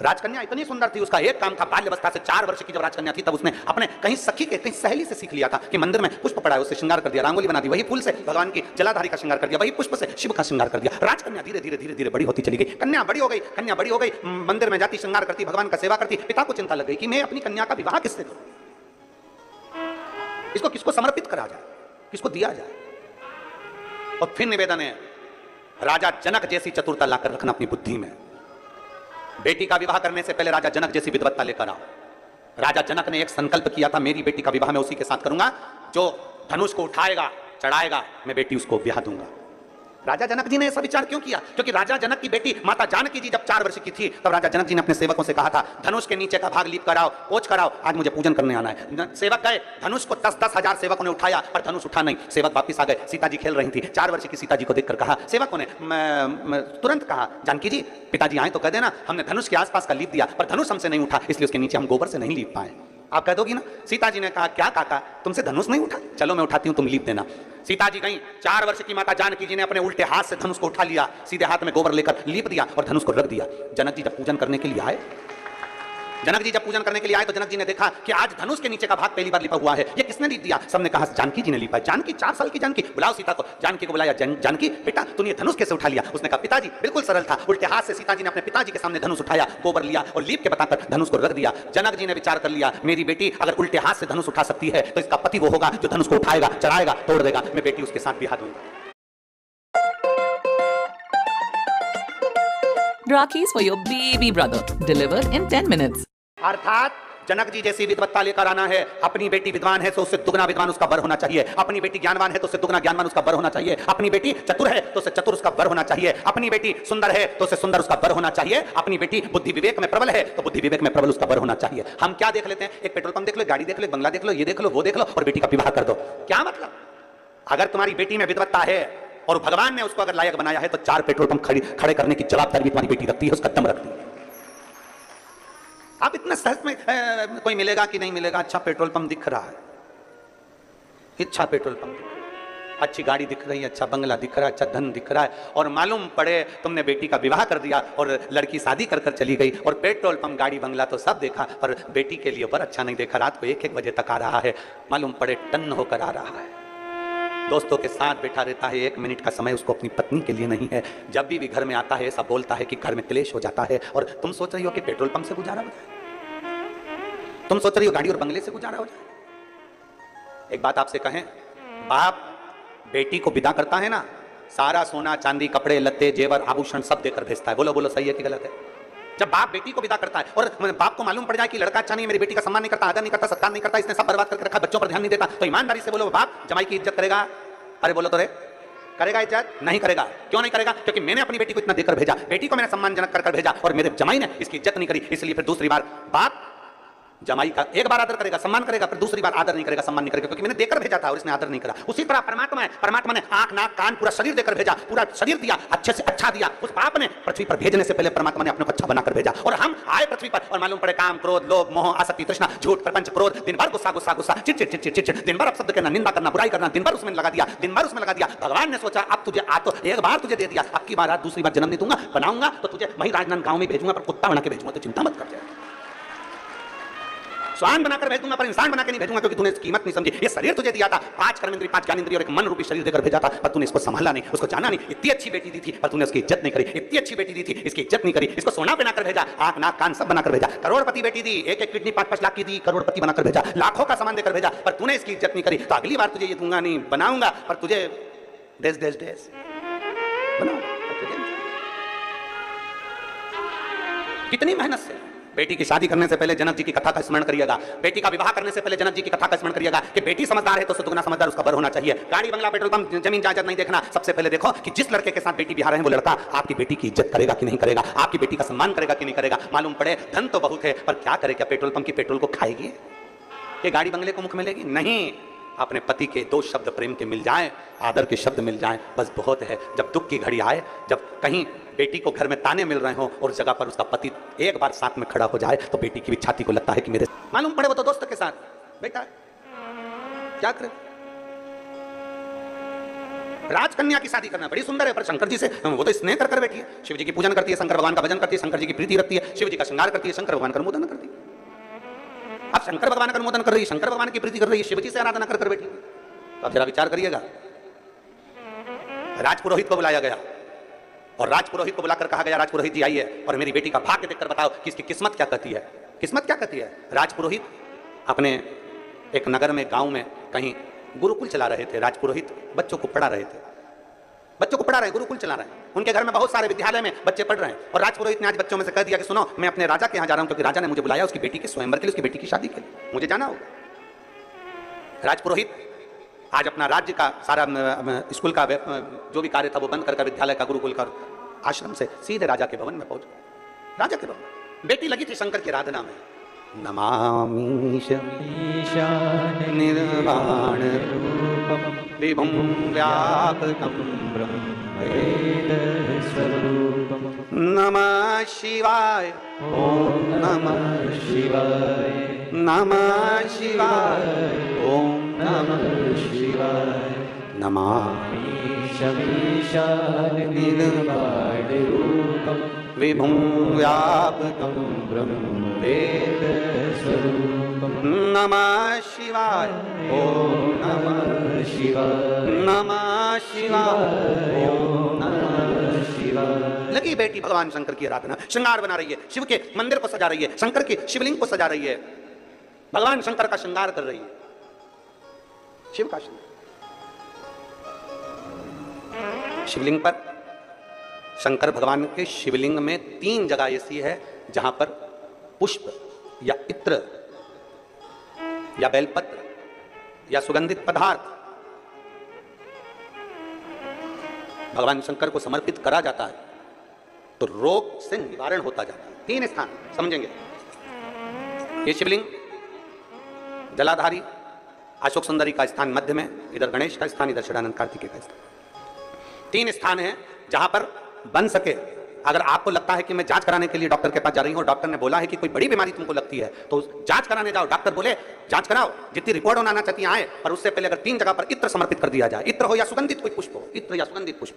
राजकन्या इतनी सुंदर थी, उसका एक काम था, बाल्यवस्था से 4 वर्ष की जब राजकन्या थी तब उसने अपने कहीं सखी के, कहीं सहेली से सीख लिया था कि मंदिर में पुष्प पड़ा है, उससे श्रृंगार कर दिया, रंगोली बना दी, वही फूल से भगवान की जलाधारी का श्रृंगार कर दिया, वही पुष्प से शिव का श्रृंगार कर दिया। राजकन्या धीरे धीरे धीरे धीरे बड़ी होती चली गई, कन्या बड़ी हो गई, कन्या बड़ी हो गई, मंदिर में जाती, श्रृंगार करती, भगवान का सेवा करती। पिता को चिंता लग गई कि मैं अपनी कन्या का विवाह किससे करूं, इसको किसको समर्पित करा जाए, किसको दिया जाए। और फिर निवेदन है, राजा जनक जैसी चतुरता लाकर रखना अपनी बुद्धि में। बेटी का विवाह करने से पहले राजा जनक जैसी विद्वत्ता लेकर आओ। राजा जनक ने एक संकल्प किया था, मेरी बेटी का विवाह मैं उसी के साथ करूंगा जो धनुष को उठाएगा, चढ़ाएगा, मैं बेटी उसको ब्याह दूंगा। राजा जनक जी ने ऐसा विचार क्यों किया? क्योंकि राजा जनक की बेटी माता जानकी जी जब 4 वर्ष की थी तब राजा जनक जी ने अपने सेवकों से कहा था, धनुष के नीचे का भाग लीप कराओ, पोंछ कराओ, आज मुझे पूजन करने आना है। सेवक गए, धनुष को 10-10 हजार सेवकों ने उठाया पर धनुष उठा नहीं। सेवक वापिस आ गए, सीता जी खेल रही थी। 4 वर्ष की सीता जी को देखकर कहा, सेवकों ने तुरंत कहा, जानकी जी पिताजी आए तो कह देना हमने धनुष के आसपास का लीप दिया पर धनुष हमसे नहीं उठा, इसलिए उसके नीचे हम गोबर से नहीं लीप पाए। आप कह दोगी ना? सीता जी ने कहा, क्या काका तुमसे धनुष नहीं उठा, चलो मैं उठाती हूं, तुम लीप देना। सीता जी गई, 4 वर्ष की माता जानकी जी ने अपने उल्टे हाथ से धनुष को उठा लिया, सीधे हाथ में गोबर लेकर लीप दिया और धनुष को रख दिया। जनक जी जब पूजन करने के लिए आए जनक जी जब पूजन करने के लिए आए तो जनक जी ने देखा कि आज धनुष के नीचे का भाग पहली बार लिपा हुआ है, ये किसने लिप दिया? सबने कहा जानकी जी ने लिपा। जानकी, 4 साल की जानकी, बुलाओ सीता को। जानकी को बुलाया, जानकी बेटा तूने ये धनुष कैसे उठा लिया? उसने कहा पिताजी बिल्कुल सरल था, उल्टे हाथ से सीता जी ने अपने पिताजी के सामने धनुष उठाया, गोबर लिया और लीप के बताकर धनुष को रख दिया। जनक जी ने विचार कर लिया, मेरी बेटी अगर उल्टे हाथ से धनुष उठा सकती है तो इसका पति वो होगा जो धनुष को उठाएगा, चढ़ाएगा, तोड़ देगा, मैं बेटी उसके साथ बिहा दूंगा। Rakis for your baby brother, delivered in 10 minutes. अर्थात जनक जी जैसी विद्वत्ता लेकर आना है। अपनी बेटी विद्वान है तो उससे दुगना विद्वान उसका बर होना चाहिए। अपनी बेटी ज्ञानवान है तो उससे दुगना ज्ञानवान उसका बर होना चाहिए। अपनी बेटी चतुर है तो उससे चतुर उसका बर होना चाहिए। अपनी बेटी सुंदर है तो उससे सुंदर उसका बर होना चाहिए। अपनी बेटी बुद्धि विवेक में प्रबल है तो बुद्धि विवेक में प्रबल उसका बर होना चाहिए। हम क्या देख लेते हैं? एक पेट्रोल पंप देख लो, गाड़ी देख लो, बंगला देख लो, ये देख लो, वो देख लो और बेटी का विवाह कर दो। क्या मतलब? अगर तुम्हारी बेटी में विद्वत्ता है और भगवान ने उसको अगर लायक बनाया है तो 4 पेट्रोल पंप खड़े करने की जवाबदारी भी तुम्हारी बेटी रखती है, उसका दम रखती है। आप इतना सहज में कोई मिलेगा कि नहीं मिलेगा? अच्छा पेट्रोल पंप दिख रहा है, अच्छा पेट्रोल पंप दिख रहा है, अच्छी गाड़ी दिख रही है, अच्छा बंगला दिख रहा है, अच्छा धन दिख रहा है, और मालूम पड़े तुमने बेटी का विवाह कर दिया और लड़की शादी कर कर चली गई और पेट्रोल पंप गाड़ी बंगला तो सब देखा पर बेटी के लिए पर अच्छा नहीं देखा। रात को 1-1 बजे तक आ रहा है, मालूम पड़े टन होकर आ रहा है, दोस्तों के साथ बैठा रहता है, 1 मिनट का समय उसको अपनी पत्नी के लिए नहीं है। जब भी घर में आता है ऐसा बोलता है कि घर में क्लेश हो जाता है और तुम सोच रही हो कि पेट्रोल पंप से गुजारा हो जाए, तुम सोच रही हो गाड़ी और बंगले से गुजारा हो जाए। एक बात आपसे कहें, बाप बेटी को विदा करता है ना, सारा सोना चांदी कपड़े लत्ते जेवर आभूषण सब देकर भेजता है। बोलो बोलो सही है कि गलत है? जब बाप बेटी को विदा करता है और बाप को मालूम पड़ जाए कि लड़का अच्छा नहीं, मेरी बेटी का सम्मान नहीं करता, आदर नहीं करता, सत्कार नहीं करता, इसने सब बर्बाद करके रखा, बच्चों पर ध्यान नहीं देता, तो ईमानदारी से बोलो बाप जमाई की इज्जत करेगा? अरे बोलो तो रे, करेगा इज्जत? नहीं करेगा। क्यों नहीं करेगा? क्योंकि मैंने अपनी बेटी को इतना देकर भेजा, बेटी को मैंने सम्मानजनक कर भेजा और मेरे जमाई ने इसकी इज्जत नहीं करी, इसलिए फिर दूसरी बार बाप जमाई का एक बार आदर करेगा, सम्मान करेगा, फिर दूसरी बार आदर नहीं करेगा, सम्मान नहीं करेगा, क्योंकि मैंने देकर भेजा था और इसने आदर नहीं करा। उसी तरह परमात्मा है, परमात्मा ने आंख नाक कान पूरा शरीर देकर भेजा, पूरा शरीर दिया, अच्छे से अच्छा दिया। उस बाप ने पृथ्वी पर भेजने से पहले परमात्मा ने अपने को अच्छा बनाकर भेजा और हम आए पृथ्वी पर और मालूम पड़े काम क्रोध लोभ मोह आसक्ति तृष्णा झूठ प्रपंच क्रोध, दिन भर गुस्सा गुस्सा गुस्सा चिड़चिड़ चिड़चिड़ चिड़चिड़, दिन भर अपशब्द करना, निंदा करना, बुराई करना, दिन भर उसमें लगा दिया, दिन भर उसमें लगा दिया। भगवान ने सोचा अब तुझे आ तो एक बार तुझे दे दिया, अब की बार दूसरी बार जन्म नहीं दूंगा, बनाऊंगा तो तुझे वही राजनांदगांव में भेजूंगा, पर कुत्ता बना के भेजूंगा, तो चिंता मत कर। स्वान बनाकर भेजूंगा पर इंसान बना के नहीं भेजूंगा, क्योंकि तूने इसकी कीमत नहीं समझी। ये शरीर तुझे दिया था, 5 कर्मेंद्रिय 5 ज्ञानेंद्रिय और एक मन रूपी शरीर देकर भेजा था, पर तूने इसको संभाला नहीं, उसको जाना नहीं। इतनी अच्छी बेटी दी थी पर तूने उसकी इज्जत नहीं करी, इतनी अच्छी बेटी दी थी इसकी इज्जत नहीं करी, इसको सोना बनाकर भेजा, आंख नाक कान सब बनाकर भेजा। करोड़पति बेटी दी, 1-1 किडनी 5-5 लाख की दी, करोड़पति बनाकर भेजा, लाखों का सामान देकर भेजा, पर तूने इसकी इज्जत नहीं करी, तो अगली बार तुझे ये दूंगा नहीं, बनाऊंगा पर तुझे डेस डेस डेस बनाओ। कितनी मेहनत से बेटी की शादी करने से पहले जनक जी की कथा का स्मरण करिएगा, बेटी का विवाह करने से पहले जनक जी की कथा का स्मरण करिएगा कि बेटी समझदार है तो उससे दुगना समझदार उसका बर होना चाहिए। गाड़ी बंगला पेट्रोल पंप जमीन जायदाद नहीं देखना, सबसे पहले देखो कि जिस लड़के के साथ बेटी बिहार है वो लड़का आपकी बेटी की इज्जत करेगा कि नहीं करेगा, आपकी बेटी का सम्मान करेगा कि नहीं करेगा। मालूम पड़े धन तो बहुत है पर क्या करे, क्या पेट्रोल पंप की पेट्रोल को खाएगी, ये गाड़ी बंगले को मुख मिलेगी? नहीं। अपने पति के 2 शब्द प्रेम के मिल जाएं, आदर के शब्द मिल जाएं, बस बहुत है। जब दुख की घड़ी आए, जब कहीं बेटी को घर में ताने मिल रहे हो और जगह पर उसका पति एक बार साथ में खड़ा हो जाए तो बेटी की भी छाती को लगता है कि मेरे, मालूम पड़े वो तो दोस्त के साथ बेटा क्या करे। राजकन्या की शादी करना बड़ी सुंदर है पर शंकर जी से वो तो स्नेह कर बैठी है, शिव जी की पूजन करती है, शंकर भगवान का भजन करती है, शंकर जी की प्रीति रखती है, शिव जी का श्रृंगार करती है, शंकर भगवान का अनुमोदन करती है। अब शंकर भगवान का अनुमोदन कर रही है, शंकर भगवान की प्रीति कर रही है, शिव जी से आराधना कर बैठी। तो अब जरा विचार करिएगा। राजपुरोहित को बुलाया गया और राजपुरोहित को बुलाकर कहा गया, राजपुरोहित जी आइए और मेरी बेटी का भाग्य देखकर बताओ कि इसकी किस्मत क्या कहती है। किस्मत क्या कहती है? राजपुरोहित अपने एक नगर में गांव में कहीं गुरुकुल चला रहे थे। राजपुरोहित बच्चों को पढ़ा रहे थे, बच्चों को पढ़ा रहे, गुरुकुल चला रहे हैं। उनके घर में बहुत सारे विद्यालय में बच्चे पढ़ रहे हैं और राजपुरोहित ने आज बच्चों में से कह दिया कि सुनो, मैं अपने राजा के यहाँ जा रहा हूं क्योंकि राजा ने मुझे बुलाया उसकी बेटी के स्वयंवर के लिए, उसकी बेटी की शादी के लिए मुझे जाना होगा। राजपुरोहित आज अपना राज्य का सारा स्कूल का जो भी कार्य था वो बंद कर विद्यालय का गुरुकुल का आश्रम से सीधे राजा के भवन में पहुंच गए। राजा के भवन बेटी लगी थी शंकर की आराधना में। नमामि निर्वाण रूपम विभुं व्यापकं ब्रह्मवेदस्वरूपं नमः शिवाय ओम नमः शिवाय नमः शिवाय ओम नमः शिवाय नमामि निर्वाण रूपम विभुं व्यापकं ब्रह्म वेद स्वरूपं नमः शिवाय ओम नमः शिवाय नमः शिवाय ओम नमः शिवाय। लगी बेटी भगवान शंकर की आराधना, श्रृंगार बना रही है, शिव के मंदिर को सजा रही है, शंकर के शिवलिंग को सजा रही है, भगवान शंकर का श्रृंगार कर रही है, शिव का श्रृंगार। शिवलिंग पर शंकर भगवान के शिवलिंग में 3 जगह ऐसी है जहां पर पुष्प या इत्र या बेलपत्र या सुगंधित पदार्थ भगवान शंकर को समर्पित करा जाता है तो रोग से निवारण होता जाता है। 3 स्थान समझेंगे। ये शिवलिंग, जलाधारी अशोक सुंदरी का स्थान मध्य में, इधर गणेश का स्थान, इधर षडानंद कार्तिकेय का स्थान। 3 स्थान है जहां पर बन सके। अगर आपको लगता है कि मैं जांच कराने के लिए डॉक्टर के पास जा रही हूं, डॉक्टर ने बोला है कि कोई बड़ी बीमारी तुमको लगती है तो जांच कराने जाओ, डॉक्टर बोले जांच कराओ, जितनी रिपोर्ट आना चाहती आए, पर उससे पहले अगर 3 जगह पर इत्र समर्पित कर दिया जाए, इत्र हो या सुगंधित कोई पुष्प हो, इत्र या सुगंधित पुष्प,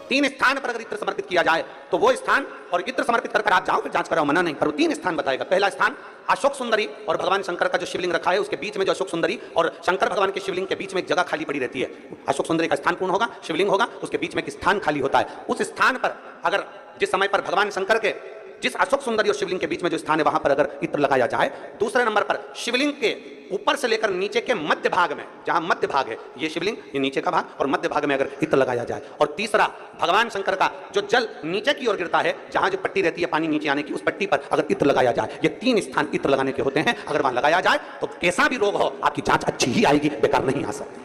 3 स्थान पर अगर इत्र समर्पित किया जाए तो वो स्थान, और इत्र समर्पित कर आप जाओ फिर जांच कराओ, मना नहीं, पर 3 स्थान बताएगा। पहला स्थान अशोक सुंदरी और भगवान शंकर का जो शिवलिंग रखा है उसके बीच में जो अशोक सुंदरी और शंकर भगवान के शिवलिंग के बीच में एक जगह खाली पड़ी रहती है, अशोक सुंदरी का स्थान पूर्ण होगा, शिवलिंग होगा, उसके बीच में एक स्थान खाली होता है। उस स्थान पर अगर जिस समय पर भगवान शंकर के जिस अशोक सुंदरी और शिवलिंग के बीच में जो स्थान है वहां पर अगर इत्र लगाया जाए, दूसरे नंबर पर शिवलिंग के ऊपर से लेकर नीचे के मध्य भाग में, जहां मध्य भाग है ये शिवलिंग, ये नीचे का भाग, और मध्य भाग में अगर इत्र लगाया जाए, और तीसरा भगवान शंकर का जो जल नीचे की ओर गिरता है, जहां जो पट्टी रहती है पानी नीचे आने की, उस पट्टी पर अगर इत्र लगाया जाए, ये 3 स्थान इत्र लगाने के होते हैं। अगर वहां लगाया जाए तो कैसा भी रोग हो आपकी जांच अच्छी ही आएगी, बेकार नहीं आ सकती।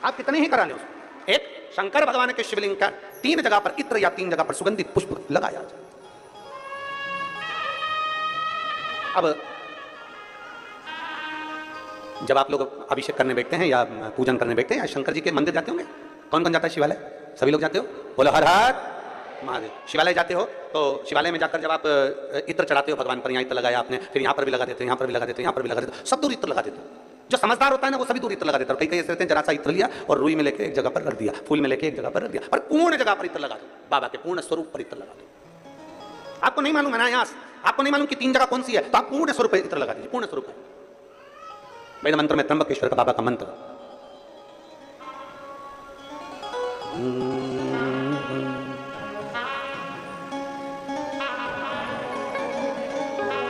आप कितने ही करा लें उसको। एक शंकर भगवान के शिवलिंग का 3 जगह पर इत्र या 3 जगह पर सुगंधित पुष्प लगाया जाए। अब जब आप लोग अभिषेक करने बैठते हैं या पूजन करने बैठते हैं या शंकर जी के मंदिर जाते होंगे, कौन कौन जाता है शिवालय? सभी लोग जाते हो? बोलो हर हर महादेव। शिवालय जाते हो तो शिवालय में जाकर जब आप इत्र चढ़ाते हो भगवान पर, यहाँ इत्र लगाया आपने, फिर यहाँ पर भी लगा देते हो, यहाँ पर भी लगा देते हो, यहाँ पर भी लगा देते हो, सब दूर इत्र लगा देते हो। जो समझदार होता है ना वो सभी दूर इत्र लगा देता है। कई ऐसे रहते हैं जरा सा इत्र लिया और रुई में लेके एक जगह पर रख दिया, फूल में लेके एक जगह पर रख दिया, पर पूर्ण जगह पर इत्र लगा दो, बाबा के पूर्ण स्वरूप पर इत्र लगा दो। आपको नहीं मालूम है ना, यहाँ आपको नहीं मालूम कि 3 जगह कौन सी है, तो आप पूर्ण स्वरूप इत्र लगा दीजिए, पूर्ण स्वरूप। वेद मंत्र में त्र्यंबकेश्वर का बाबा का मंत्र,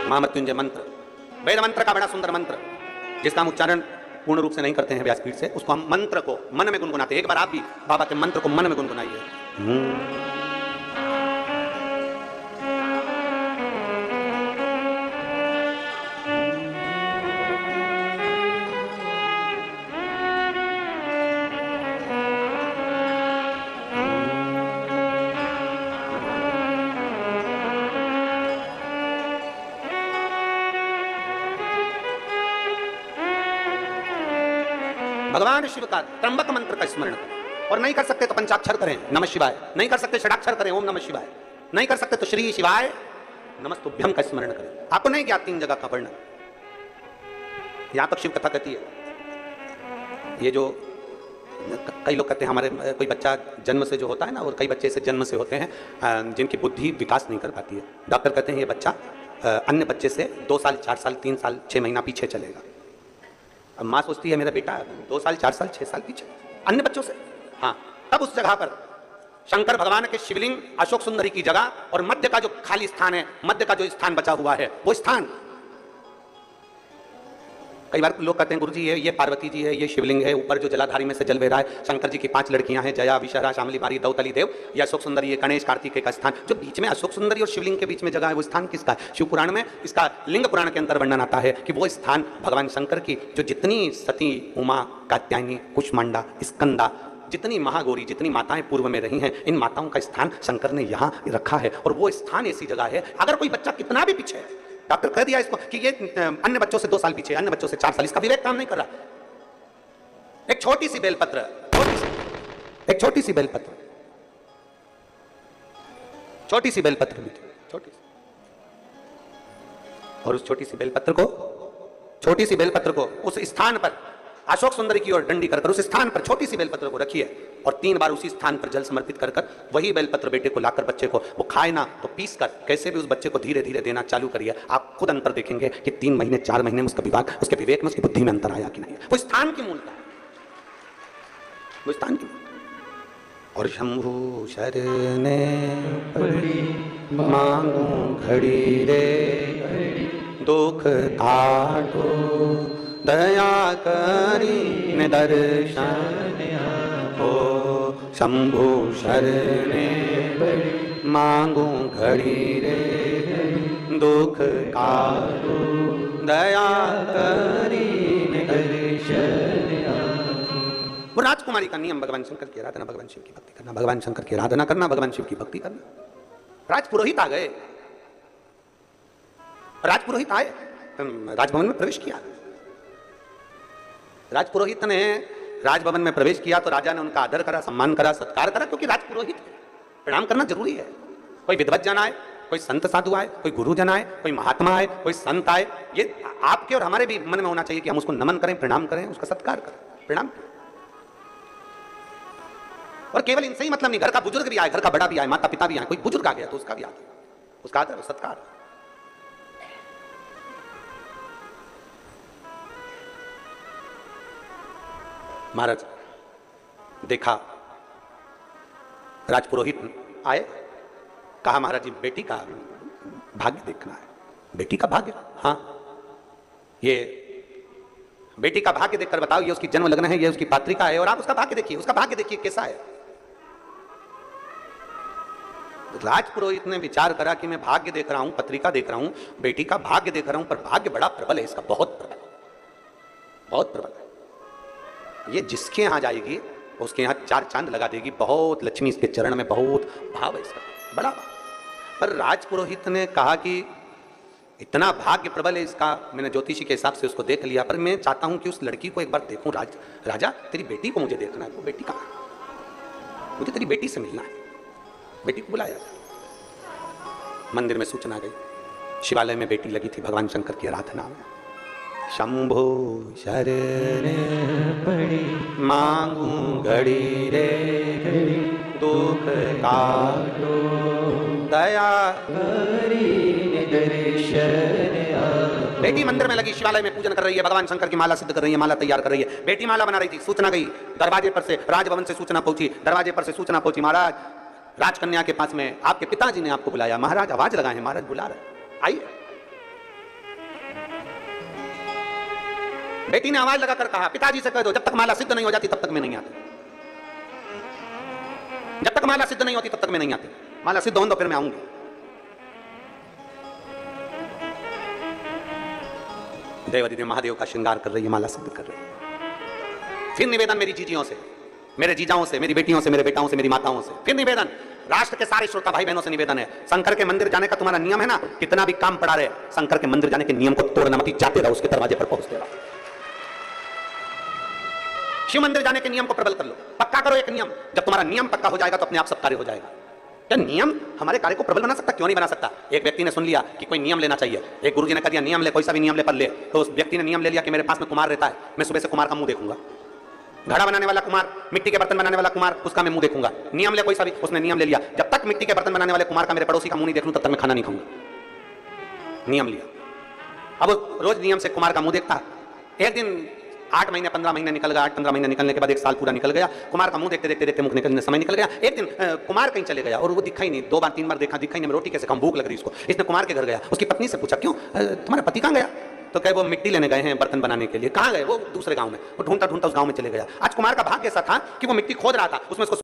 महामृत्युंजय मंत्र, वेद मंत्र का बड़ा सुंदर मंत्र जिसका हम उच्चारण पूर्ण रूप से नहीं करते हैं व्यासपीठ से, उसको हम मंत्र को मन में गुनगुनाते हैं। एक बार आप भी बाबा के मंत्र को मन में गुनगुनाइए। भगवान शिव का त्र्यंबक मंत्र का स्मरण करें, और नहीं कर सकते तो पंचाक्षर करें नमः शिवाय, नहीं कर सकते षडाक्षर करें ओम नमः शिवाय, नहीं कर सकते तो श्री शिवाय नमस्तुभ्यम का स्मरण करें। आपको नहीं ज्ञात 3 जगह का वर्णन, यहां तक शिव कथा कहती है। ये जो कई लोग कहते हैं हमारे कोई बच्चा जन्म से जो होता है ना, और कई बच्चे ऐसे जन्म से होते हैं जिनकी बुद्धि विकास नहीं कर पाती है। डॉक्टर कहते हैं ये बच्चा अन्य बच्चे से 2 साल 4 साल 3 साल 6 महीना पीछे चलेगा। अब माँ सोचती है मेरा बेटा 2 साल 4 साल 6 साल पीछे अन्य बच्चों से। हाँ, तब उस जगह पर शंकर भगवान के शिवलिंग, अशोक सुंदरी की जगह और मध्य का जो खाली स्थान है, मध्य का जो स्थान बचा हुआ है, वो स्थान, कई बार लोग कहते हैं गुरुजी ये पार्वती जी है, ये शिवलिंग है, ऊपर जो जलाधारी में से जल बह रहा है, शंकर जी की 5 लड़कियां हैं, जया, विशरा, शामली, बारी, दौतली देव, ये अशोक सुंदरी, ये गणेश कार्तिकेय का स्थान, जो बीच में अशोक सुंदरी और शिवलिंग के बीच में जगह है, वो स्थान किसका है? शिव पुराण में इसका लिंग पुराण के अंदर वर्णन आता है कि वो स्थान भगवान शंकर की जो जितनी सती, उमा, कात्यायनी, कुष्मांडा, स्कंदा, जितनी महागौरी, जितनी माताएं पूर्व में रही हैं, इन माताओं का स्थान शंकर ने यहाँ रखा है। और वो स्थान ऐसी जगह है, अगर कोई बच्चा कितना भी पीछे है, डॉक्टर कह दिया इसको कि ये अन्य बच्चों से 2 साल पीछे, अन्य बच्चों से 4 साल, इसका विवेक काम नहीं कर रहा। एक छोटी सी बेलपत्र, एक छोटी सी बेलपत्र, छोटी सी बेलपत्र भी छोटी सी, और उस छोटी सी बेलपत्र को उस स्थान पर अशोक सुंदरी की ओर डंडी कर उस स्थान पर छोटी सी बेलपत्र को रखिए। और 3 बार उसी स्थान पर जल समर्पित कर कर वही बेलपत्र बेटे को लाकर बच्चे को वो खाए ना तो पीस कर कैसे भी उस बच्चे को धीरे धीरे देना चालू करिए। आप खुद अंतर देखेंगे कि 3 महीने 4 महीने में उसका विवेक, उसके विवेक में, उसकी बुद्धि में अंतर आया कि नहीं। वो स्थान की मूलता है, वो स्थान की। और शंभु शरणे पड़ी मांगू घड़ी रे, दुख काटो दया करी ने दर्शन हो। शंभु शरणे पड़ी मांगू घड़ी रे, दुख काटो दया करी ने दर्शन। वो राजकुमारी का नियम भगवान शंकर की आराधना, भगवान शिव की भक्ति करना, भगवान शंकर की आराधना करना, भगवान शिव की भक्ति करना। राजपुरोहित आ गए, राजपुरोहित आए, राजभवन में प्रवेश किया। राजपुरोहित ने राजभवन में प्रवेश किया तो राजा ने उनका आदर करा, सम्मान करा, सत्कार करा, क्योंकि राजपुरोहित प्रणाम करना जरूरी है। कोई विद्वत जन आए, कोई संत साधु आए, कोई गुरुजन आए, कोई महात्मा आए, कोई संत आए, ये आपके और हमारे भी मन में होना चाहिए कि हम उसको नमन करें, प्रणाम करें, उसका सत्कार करें, प्रणाम करें। और केवल इनसे ही मतलब नहीं, घर का बुजुर्ग भी आए, घर का बड़ा भी आए, माता पिता भी आए, कोई बुजुर्ग आ गया तो उसका भी आदर, उसका आदर सत्कार। महाराज देखा, राजपुरोहित आए, कहा महाराज जी बेटी का भाग्य देखना है। बेटी का भाग्य? हाँ, ये बेटी का भाग्य देखकर बताओ, ये उसकी जन्म लग्न है, ये उसकी पात्रिका है, और आप उसका भाग्य देखिए, उसका भाग्य देखिए कैसा है। राजपुरोहित ने विचार करा कि मैं भाग्य देख रहा हूं, पत्रिका देख रहा हूं, बेटी का भाग्य देख रहा हूं, पर भाग्य बड़ा प्रबल है इसका, बहुत प्रबल, बहुत प्रबल है। ये जिसके यहां जाएगी उसके यहां 4 चांद लगा देगी, बहुत लक्ष्मी इसके चरण में, बहुत भाव है इसका, बड़ा भाव। पर राजपुरोहित ने कहा कि इतना भाग्य प्रबल है इसका, मैंने ज्योतिषी के हिसाब से उसको देख लिया, पर मैं चाहता हूं कि उस लड़की को एक बार देखूं। राजा तेरी बेटी को मुझे देखना है। वो बेटी कहाँ है? मुझे तेरी बेटी से मिलना है। बेटी को बुलाया, मंदिर में सूचना गई, शिवालय में बेटी लगी थी भगवान शंकर की आराधना में। शंभो शरणे पड़ी मांगू घड़ी रे, दुख काटो दया करी दर्शन। बेटी मंदिर में लगी, शिवालय में पूजन कर रही है, भगवान शंकर की माला सिद्ध कर रही है, माला तैयार कर रही है। बेटी माला बना रही थी, सूचना गई, दरवाजे पर से, राजभवन से सूचना पहुंची, दरवाजे पर से सूचना पहुंची, महाराज राजकन्या के पास में आपके पिताजी ने आपको बुलाया। महाराज आवाज लगाए हैं, महाराज बुला रहे, आइए। बेटी ने आवाज लगाकर कहा, पिताजी से कह दो जब तक माला सिद्ध नहीं हो जाती तब तक मैं नहीं आती, जब तक माला सिद्ध नहीं होती तब तक मैं नहीं आती, माला सिद्ध हो तो फिर मैं आऊंगी। देवदी महादेव का श्रृंगार कर रही है, माला सिद्ध कर रही है। फिर निवेदन मेरी जीजियों से, मेरे जीजाओं से, मेरी बेटियों से, मेरे बेटाओं से, मेरी माताओं से, फिर निवेदन राष्ट्र के सारे श्रोता भाई बहनों से निवेदन है, शंकर के मंदिर जाने का तुम्हारा नियम है ना, कितना भी काम पड़ा रहे, शंकर के मंदिर जाने के नियम को तोड़ना मत, जाते रहो, उसके दरवाजे पर पहुंचते रहो। शिव मंदिर जाने के नियम को प्रबल कर लो, पक्का करो एक नियम। जब तुम्हारा नियम पक्का हो जाएगा तो अपने आप सब कार्य हो जाएगा। क्या नियम हमारे कार्य को प्रबल बना सकता? क्यों नहीं बना सकता? एक व्यक्ति ने सुन लिया कि कोई नियम लेना चाहिए, एक गुरुजी ने कह दिया नियम ले, कोई सा भी नियम ले, पर ले, तो उस व्यक्ति ने नियम ले लिया कि मेरे पास में कुमार रहता है, मैं सुबह से कुमार का मुंह देखूंगा। घड़ा बनाने वाला कुमार, मिट्टी के बर्तन बनाने वाला कुमार, उसका मैं मुंह देखूंगा। नियम ले कोई सा भी, उसने नियम ले लिया, जब तक मिट्टी के बर्तन बनाने वाले कुमार का मेरे पड़ोसी का मुंह नहीं देख लूं तब तक मैं खाना नहीं खाऊंगा। नियम लिया। अब रोज नियम से कुमार का मुंह देखता। एक दिन 8 महीने 15 महीने निकल गया, 8-15 महीने निकलने के बाद 1 साल पूरा निकल गया, कुमार का मुंह देखते देखते देखते मुख निकलने समय निकल गया। एक दिन कुमार कहीं चले गया और वो दिखा ही नहीं, 2 बार 3 बार देखा, दिखा ही नहीं, रोटी कैसे खाऊं, भूख लग रही उसको। इसने कुमार के घर गया, उसकी पत्नी से पूछा क्यों तुम्हारा पति कहाँ गया? तो कहे वो मिट्टी लेने गए हैं बर्तन बनाने के लिए। कहाँ गए? वो दूसरे गांव में। वो ढूंढता ढूंढता उस गांव में चले गया। आज कुमार का भाग्य ऐसा था कि वो मिट्टी खोद रहा था, उसमें उसको